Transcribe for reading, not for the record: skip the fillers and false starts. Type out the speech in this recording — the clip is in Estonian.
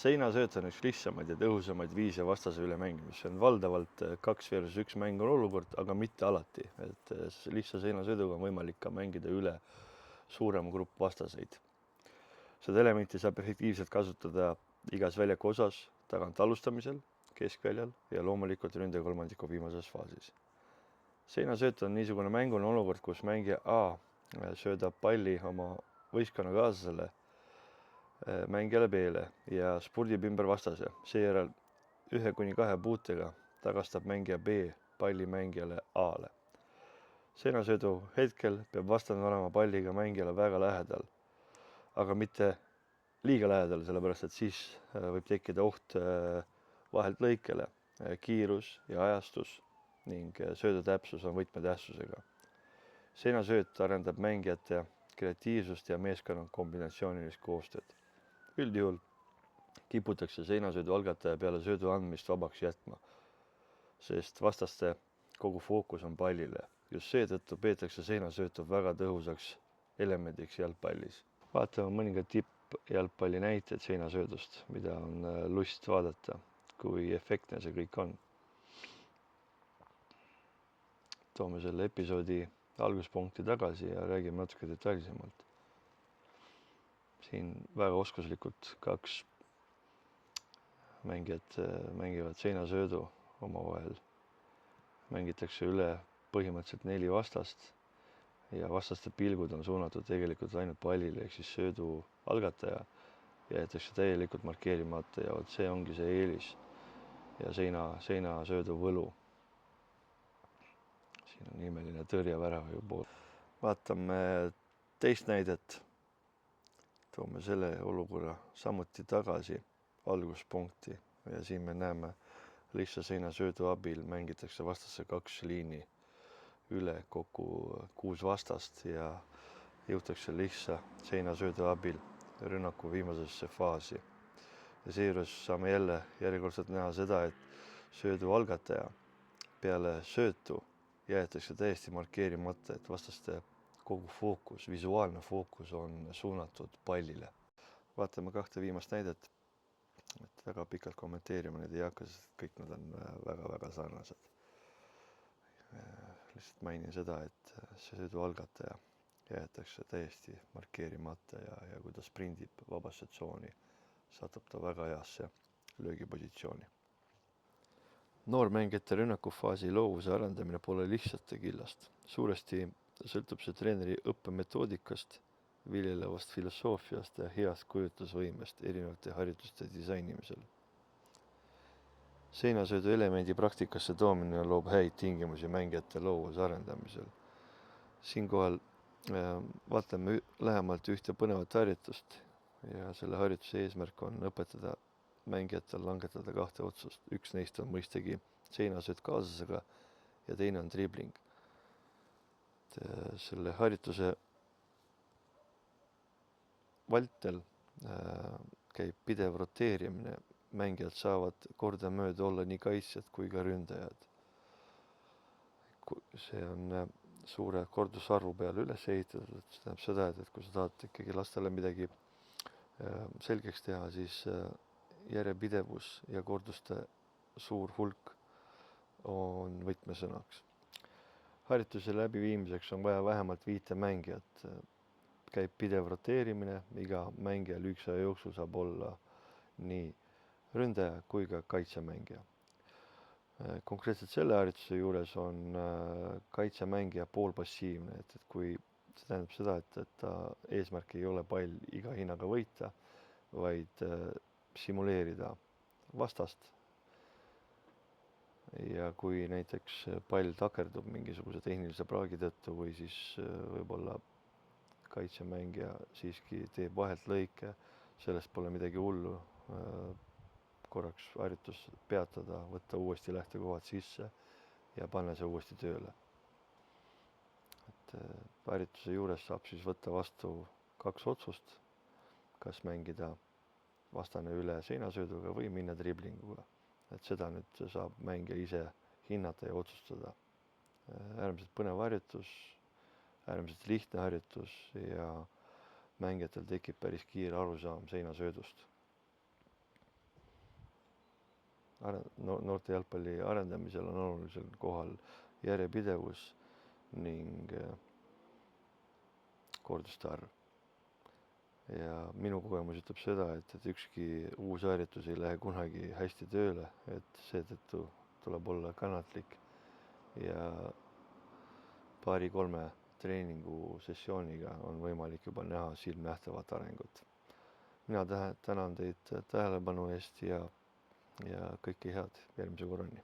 Seinasööt on üks lihtsamaid ja tõhusamaid viise vastase üle mängimist. See on valdavalt 2 versus 1 mäng on olukord, aga mitte alati. Et lihtsa seinasööduga on võimalik ka mängida üle suurem grupp vastaseid. Seda elementi saab efektiivselt kasutada igas väljaku osas, tagant alustamisel, keskväljal ja loomulikult ründekolmandiku viimases faasis. Seinasööt on niisugune mängune olukord, kus mängija A söödab palli oma võistkonnakaaslasele mängijale B-le ja spurdib ümber vastase. Seejärel 1-2 puutega tagastab mängija B palli mängijale A-le. Seinasöödu hetkel peab vastane olema palliga mängijale väga lähedal, aga mitte liiga lähedal, sellepärast et siis võib tekkida oht vahelt lõikele, kiirus ja ajastus ning söödu täpsus on võtmetähtsusega. Seinasööt arendab mängijate kreatiivsust ja meeskonna kombinatsioonilist koostööd. Üldjuhul kiputakse seinasöödu algataja peale söödu andmist vabaks jätma, sest vastaste kogu fookus on pallile. Just seetõttu peetakse seinasöötu väga tõhusaks elemendiks jalgpallis. Vaatame mõningad tippjalgpalli näiteid seinasöödust, mida on lust vaadata, kui efektne see kõik on. Toome selle episoodi alguspunkti tagasi ja räägime natuke detailsemalt. Siin väga oskuslikult 2 mängijad mängivad seinasöödu omavahel. Mängitakse üle põhimõtteliselt 4 vastast ja vastaste pilgud on suunatud tegelikult ainult pallile, ehk siis söödu algataja jäetakse täielikult markeerimata ja see ongi see eelis ja seinasöödu võlu. Siin on imeline tõrjevärava pool. Vaatame teist näidet. Toome selle olukorra samuti tagasi alguspunkti ja siin me näeme lihtsa seinasöödu abil mängitakse vastasse 2 liini üle kokku 6 vastast ja jõutakse lihtsa seinasöödu abil rünnaku viimasesse faasi. Ja seejuures saame jälle järjekordselt näha seda, et söödu algataja peale söötu jäetakse täiesti markeerimata, et vastaste kogu fookus, visuaalne fookus on suunatud pallile. Vaatame 2 viimast näidet, et väga pikalt kommenteerima need ei hakka, sest kõik nad on väga-väga sarnased. Lihtsalt mainin seda, et söödu algataja jäetakse täiesti markeerimata ja kui ta sprindib vabasse tsooni, satub ta väga heasse löögipositsiooni. Noormängijate rünnakufaasi loovuse arendamine pole lihtsalt ja killast. Suuresti sõltub see treeneri õppemetoodikast, viljelevast filosoofiast ja heast kujutlusvõimest erinevate harjutuste disainimisel. Seinasöödu elemendi praktikasse toomine loob häid tingimusi mängijate loovuse arendamisel. Siinkohal vaatame lähemalt ühte põnevat harjutust ja selle harjutuse eesmärk on õpetada mängijatel langetada 2 otsust. Üks neist on mõistagi seinasööt kaaslasega ja teine on dribling. Selle harjutuse vältel käib pidev roteerimine. Mängijad saavad kordamööda olla nii kaitsjad kui ka ründajad. See on suure kordusarvu peale üles ehitatud. See tähendab seda, et kui sa tahad ikkagi lastele midagi selgeks teha, siis järjepidevus ja korduste suur hulk on võtmesõnaks. Harjutuse läbiviimiseks on vaja vähemalt 5 mängijat. Käib pidev roteerimine, iga mängija lühikese aja jooksul saab olla nii ründaja kui ka kaitsemängija. Konkreetselt selle harjutuse juures on kaitsemängija poolpassiivne, et kui see tähendab seda, et ta eesmärk ei ole pall iga hinnaga võita, vaid simuleerida vastast. Ja kui näiteks pall takerdub mingisuguse tehnilise praagi tõttu või siis võib-olla kaitsemängija siiski teeb vahelt lõike, sellest pole midagi hullu, korraks harjutus peatada, võtta uuesti lähtekohad sisse ja panna see uuesti tööle. Harjutuse juures saab siis võtta vastu 2 otsust, kas mängida vastane üle seinasööduga või minna driblinguga. Et seda nüüd saab mängija ise hinnata ja otsustada. Äärmiselt põnev harjutus, äärmiselt lihtne harjutus ja mängijatel tekib päris kiire arusaam seinasöödust. noorte jalgpalli arendamisel on olulisel kohal järjepidevus ning korduste arv. Ja minu kogemus ütleb seda, et ükski uus harjutus ei lähe kunagi hästi tööle, et seetõttu tuleb olla kannatlik ja 2-3 treeningusessiooniga on võimalik juba näha silmnähtavat arengut. Mina tänan teid tähelepanu eest ja kõike head järgmise korrani.